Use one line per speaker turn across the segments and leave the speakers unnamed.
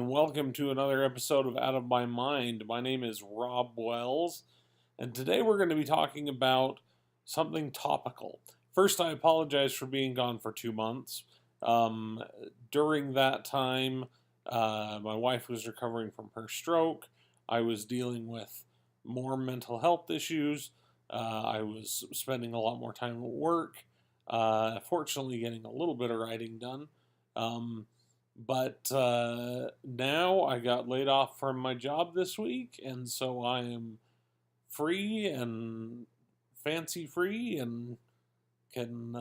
and welcome to another episode of Out of My Mind. My name is Rob Wells, and today we're going to be talking about something topical. First, I apologize for being gone for 2 months. During that time, my wife was recovering from her stroke. I was dealing with more mental health issues. I was spending a lot more time at work. Fortunately, getting a little bit of writing done. But now I got laid off from my job this week, and so I am free and fancy free and can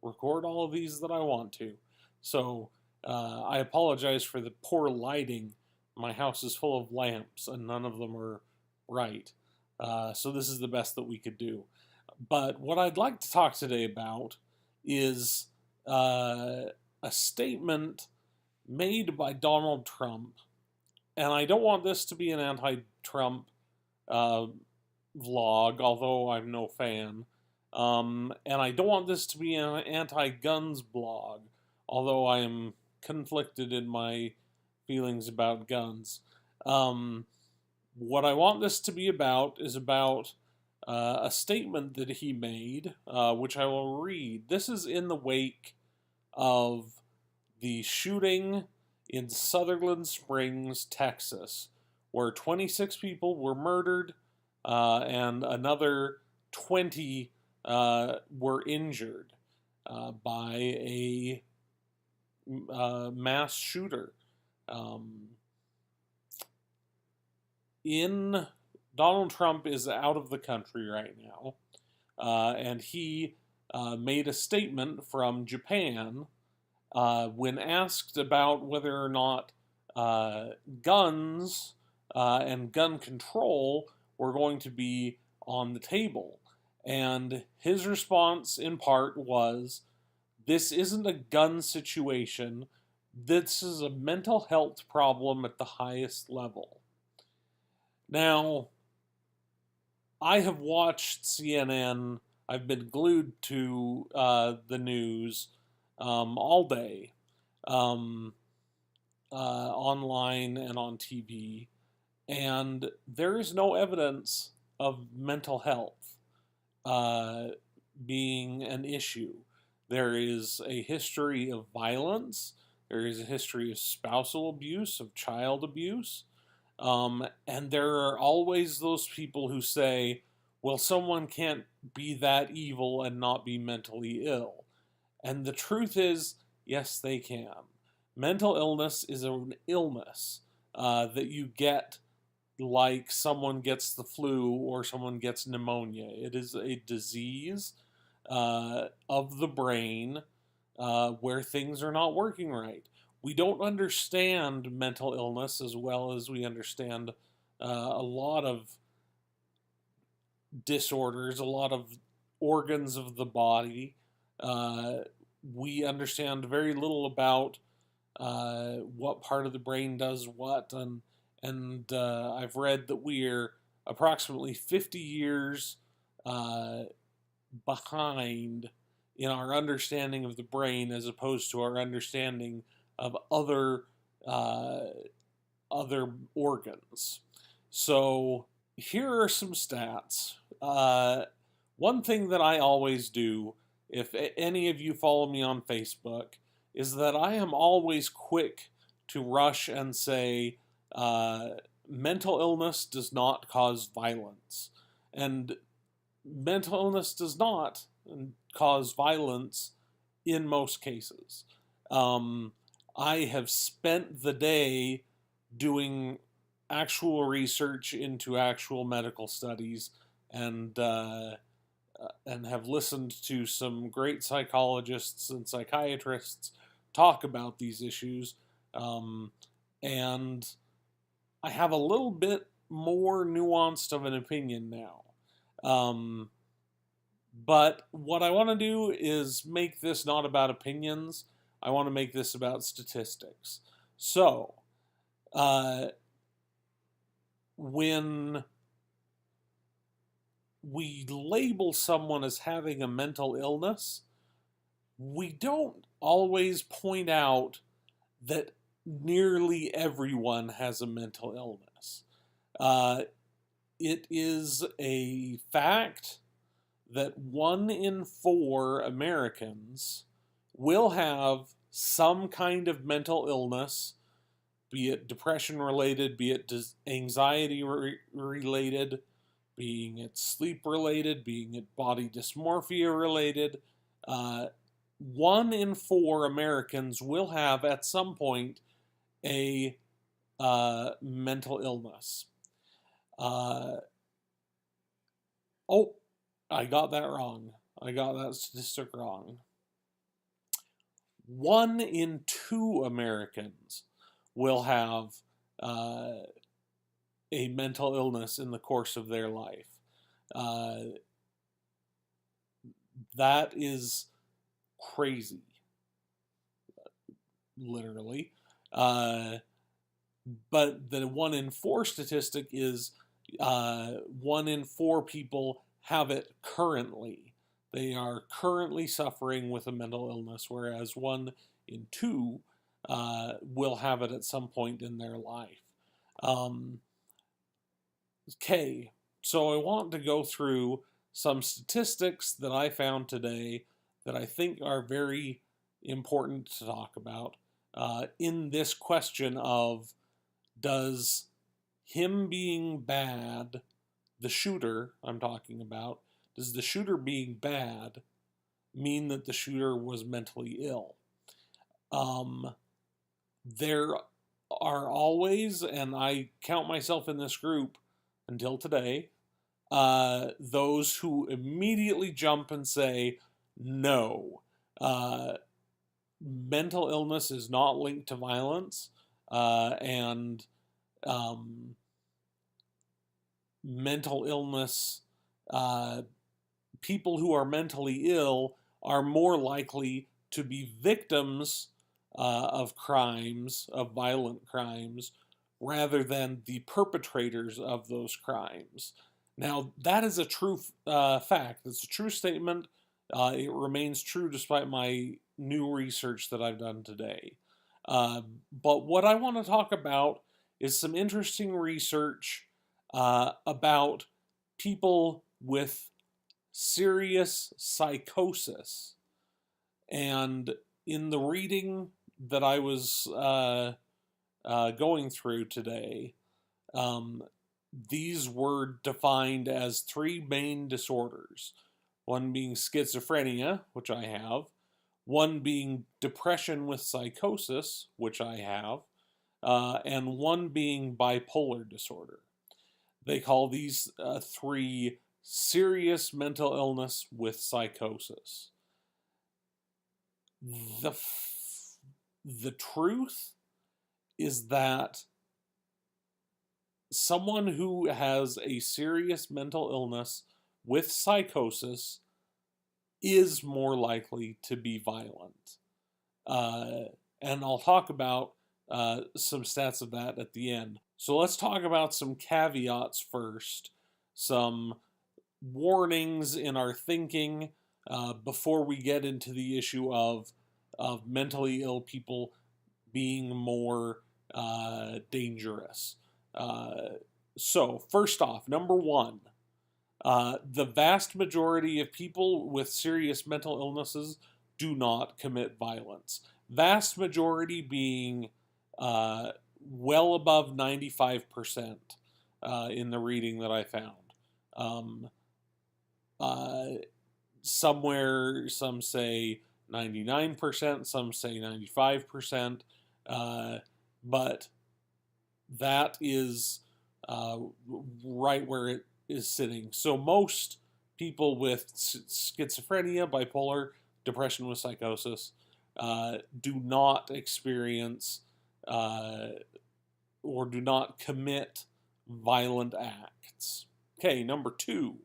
record all of these that I want to. So I apologize for the poor lighting. My house is full of lamps, and none of them are right. So this is the best that we could do. But what I'd like to talk today about is a statement made by Donald Trump, and I don't want this to be an anti-Trump vlog, although I'm no fan, and I don't want this to be an anti-guns blog, although I am conflicted in my feelings about guns. What I want this to be about is about a statement that he made, which I will read. This is in the wake of the shooting in Sutherland Springs, Texas, where 26 people were murdered and another 20 were injured by a mass shooter. Donald Trump is out of the country right now, and he made a statement from Japan when asked about whether or not guns and gun control were going to be on the table. And his response, in part, was, "This isn't a gun situation. This is a mental health problem at the highest level." Now, I have watched CNN. I've been glued to the news all day, online and on TV, and there is no evidence of mental health being an issue. There is a history of violence. There is a history of spousal abuse, of child abuse. And there are always those people who say, well, someone can't be that evil and not be mentally ill. And the truth is, yes, they can. Mental illness is an illness that you get like someone gets the flu or someone gets pneumonia. It is a disease of the brain where things are not working right. We don't understand mental illness as well as we understand a lot of disorders, a lot of organs of the body. We understand very little about what part of the brain does what, and I've read that we're approximately 50 years behind in our understanding of the brain as opposed to our understanding of other organs. So here are some stats. One thing that I always do, if any of you follow me on Facebook, is that I am always quick to rush and say, mental illness does not cause violence. And mental illness does not cause violence in most cases. I have spent the day doing actual research into actual medical studies and have listened to some great psychologists and psychiatrists talk about these issues. And I have a little bit more nuanced of an opinion now. But what I want to do is make this not about opinions. I want to make this about statistics. So, when we label someone as having a mental illness, we don't always point out that nearly everyone has a mental illness. Uh, it is a fact that 1 in 4 Americans will have some kind of mental illness, be it depression related, be it anxiety related, being it sleep related, being it body dysmorphia related. 1 in 4 Americans will have at some point a mental illness. Oh, I got that wrong. I got that statistic wrong. 1 in 2 Americans will have a mental illness in the course of their life. That is crazy, literally. But the 1 in 4 statistic is 1 in 4 people have it currently. They are currently suffering with a mental illness, whereas 1 in 2 will have it at some point in their life. Okay, so I want to go through some statistics that I found today that I think are very important to talk about in this question of, does him being bad, the shooter I'm talking about, does the shooter being bad mean that the shooter was mentally ill? There are always, and I count myself in this group until today, those who immediately jump and say, no, mental illness is not linked to violence, and mental illness, people who are mentally ill are more likely to be victims of crimes, of violent crimes, rather than the perpetrators of those crimes. Now, that is a true fact. It's a true statement. It remains true despite my new research that I've done today. But what I want to talk about is some interesting research about people with serious psychosis. And in the reading that I was going through today, these were defined as 3 main disorders. One being schizophrenia, which I have. One being depression with psychosis, which I have. And one being bipolar disorder. They call these 3 serious mental illness with psychosis. The truth is that someone who has a serious mental illness with psychosis is more likely to be violent. And I'll talk about some stats of that at the end. So let's talk about some caveats first, some warnings in our thinking before we get into the issue of mentally ill people being more dangerous. So first off, number 1, the vast majority of people with serious mental illnesses do not commit violence. Vast majority being well above 95% in the reading that I found. Somewhere, some say 99%, some say 95%, but that is right where it is sitting. So most people with schizophrenia, bipolar, depression with psychosis do not experience or do not commit violent acts. Okay, number 2.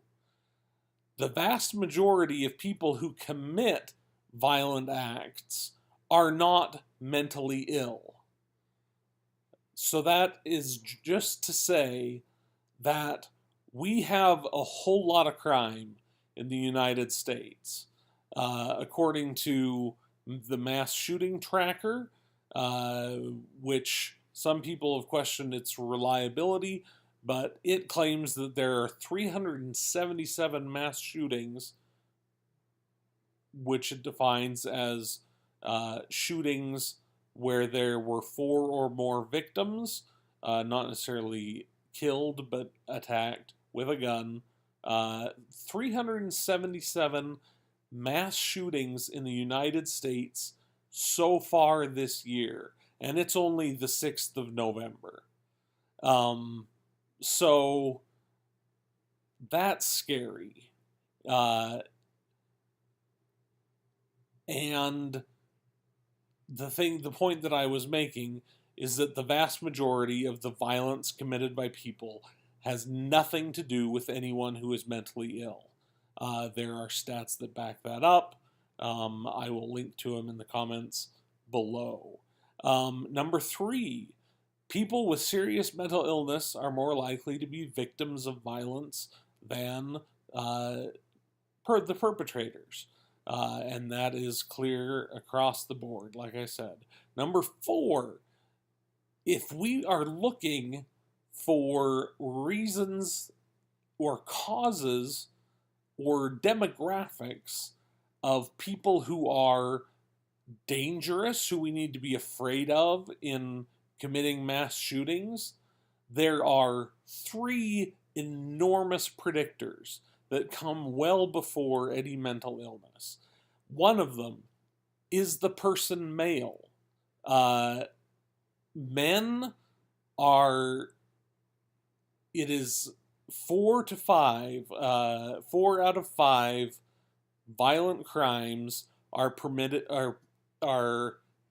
The vast majority of people who commit violent acts are not mentally ill. So that is just to say that we have a whole lot of crime in the United States. According to the mass shooting tracker, which some people have questioned its reliability, but it claims that there are 377 mass shootings, which it defines as shootings where there were 4 or more victims, not necessarily killed, but attacked with a gun. 377 mass shootings in the United States so far this year, and it's only the 6th of November. So that's scary. And the point that I was making is that the vast majority of the violence committed by people has nothing to do with anyone who is mentally ill. There are stats that back that up. I will link to them in the comments below. Number 3, people with serious mental illness are more likely to be victims of violence than the perpetrators. And that is clear across the board, like I said. Number 4, if we are looking for reasons or causes or demographics of people who are dangerous, who we need to be afraid of in committing mass shootings, there are 3 enormous predictors that come well before any mental illness. One of them is the person male. Men are, it is 4 out of 5 violent crimes are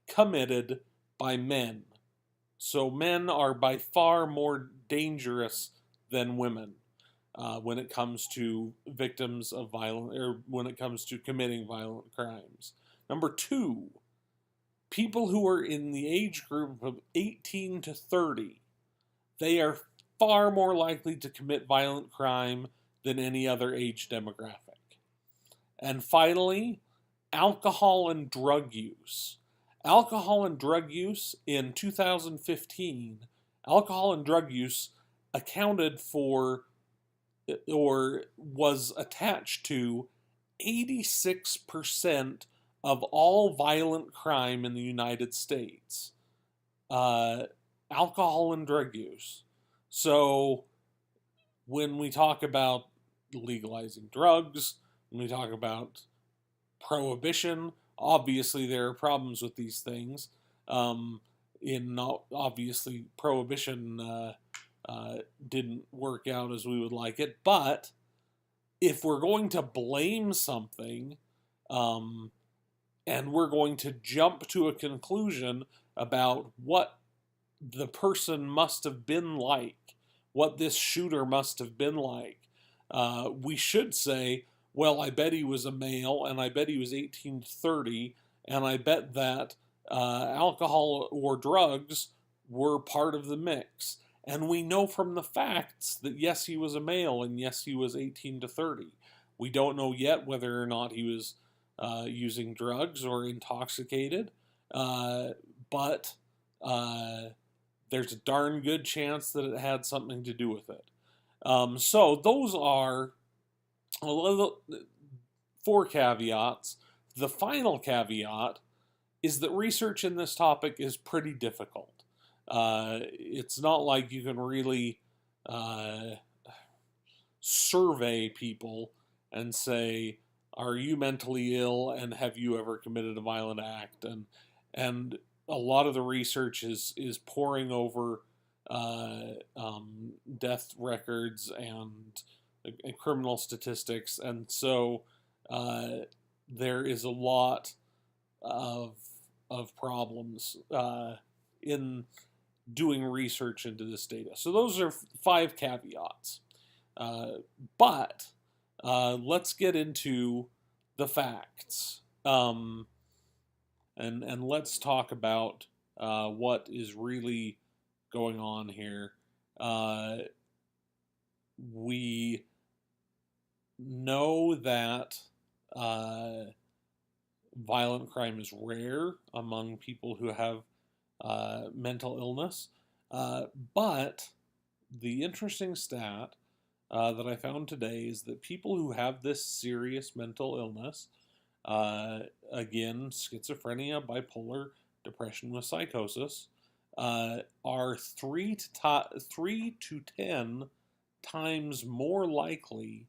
committed by men. So men are by far more dangerous than women when it comes to victims of violence, or when it comes to committing violent crimes. Number 2, people who are in the age group of 18 to 30, they are far more likely to commit violent crime than any other age demographic. And finally, alcohol and drug use. Alcohol and drug use in 2015, alcohol and drug use accounted for, or was attached to, 86% of all violent crime in the United States. Alcohol and drug use. So when we talk about legalizing drugs, when we talk about prohibition, obviously there are problems with these things. Obviously prohibition didn't work out as we would like it, but if we're going to blame something, and we're going to jump to a conclusion about what the person must have been like, what this shooter must have been like, we should say, well, I bet he was a male, and I bet he was 18 to 30, and I bet that alcohol or drugs were part of the mix. And we know from the facts that yes, he was a male, and yes, he was 18 to 30. We don't know yet whether or not he was using drugs or intoxicated, but there's a darn good chance that it had something to do with it. So those are 4 caveats. The final caveat is that research in this topic is pretty difficult. It's not like you can really survey people and say, are you mentally ill and have you ever committed a violent act? And a lot of the research is poring over death records and criminal statistics, and so there is a lot of problems in doing research into this data. So those are 5 caveats. But let's get into the facts. And let's talk about what is really going on here. We know that violent crime is rare among people who have mental illness. But the interesting stat that I found today is that people who have this serious mental illness, again, schizophrenia, bipolar, depression with psychosis, are 3 to 10 times more likely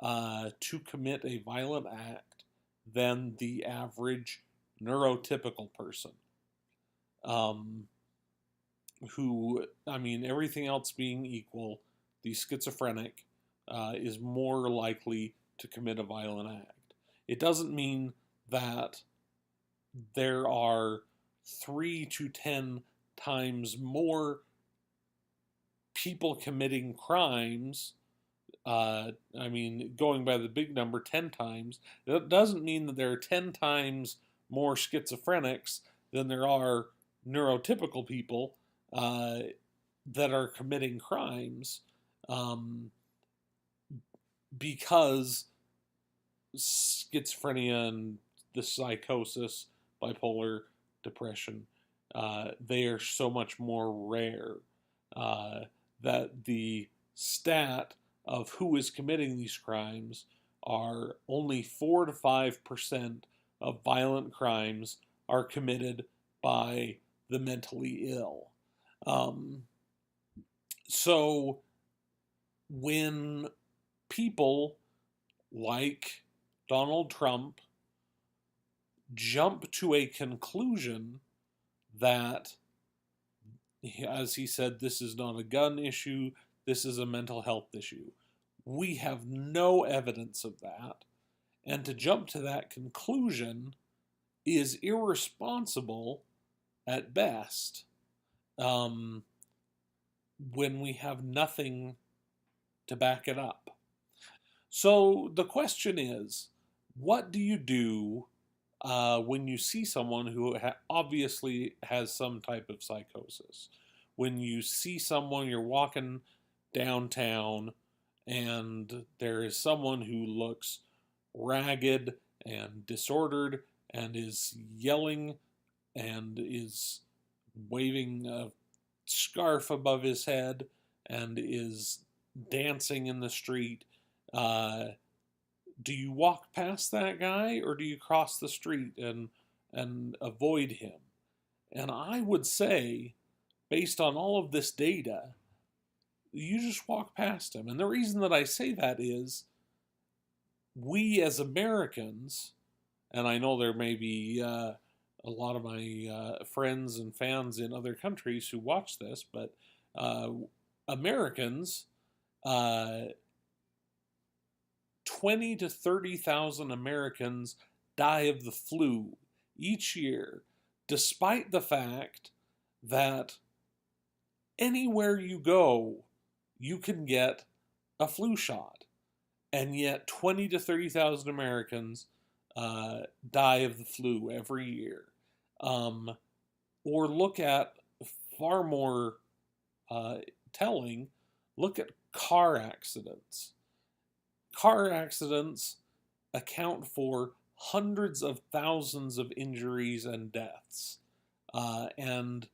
to commit a violent act than the average neurotypical person. Who, I mean, everything else being equal, the schizophrenic is more likely to commit a violent act. It doesn't mean that there are 3 to 10 times more people committing crimes. I mean, going by the big number, 10 times, that doesn't mean that there are 10 times more schizophrenics than there are neurotypical people that are committing crimes, because schizophrenia and the psychosis, bipolar depression, they are so much more rare that the stat of who is committing these crimes are only 4 to 5% of violent crimes are committed by the mentally ill. So when people like Donald Trump jump to a conclusion that, as he said, this is not a gun issue, this is a mental health issue, we have no evidence of that. And to jump to that conclusion is irresponsible at best, when we have nothing to back it up. So the question is, what do you do when you see someone who obviously has some type of psychosis? When you see someone, you're walking downtown, and there is someone who looks ragged and disordered and is yelling and is waving a scarf above his head and is dancing in the street, do you walk past that guy, or do you cross the street and avoid him? And I would say, based on all of this data, you just walk past him. And the reason that I say that is, we as Americans, and I know there may be a lot of my friends and fans in other countries who watch this, but Americans, 20 to 30,000 Americans die of the flu each year, despite the fact that anywhere you go, you can get a flu shot. And yet 20 to 30,000 Americans die of the flu every year. Or look at, far more telling, look at car accidents. Car accidents account for hundreds of thousands of injuries and deaths. And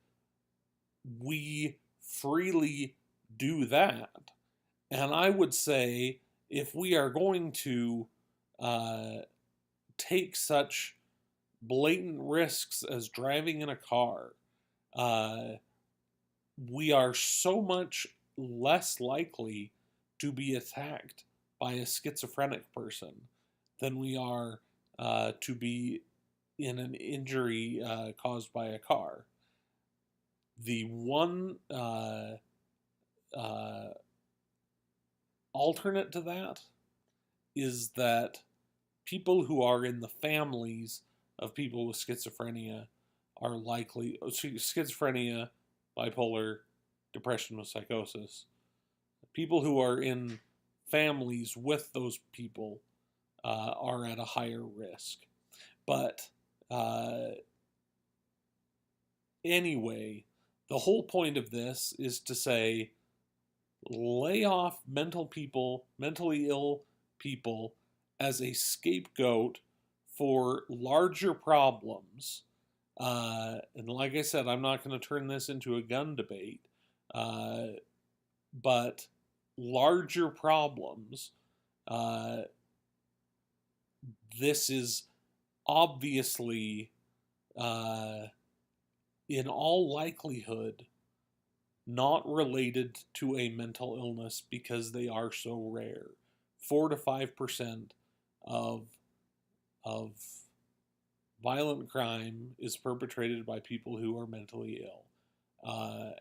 we freely do that. And I would say, if we are going to take such blatant risks as driving in a car, we are so much less likely to be attacked by a schizophrenic person than we are to be in an injury caused by a car. The one alternate to that is that people who are in the families of people with schizophrenia are likely, schizophrenia, bipolar, depression with psychosis, people who are in families with those people are at a higher risk. But anyway, the whole point of this is to say, lay off mentally ill people as a scapegoat for larger problems, And like I said, I'm not going to turn this into a gun debate, but larger problems, uh, this is obviously, uh, in all likelihood, not related to a mental illness because they are so rare. 4 to 5% of of violent crime is perpetrated by people who are mentally ill,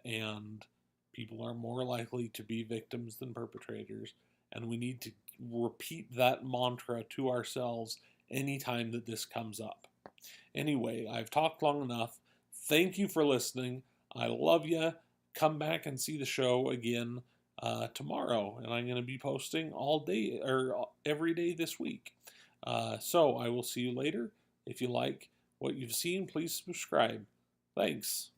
and people are more likely to be victims than perpetrators. And we need to repeat that mantra to ourselves anytime that this comes up. Anyway, I've talked long enough. Thank you for listening. I love you. Come back and see the show again tomorrow, and I'm going to be posting all day or every day this week. So I will see you later. If you like what you've seen, please subscribe. Thanks.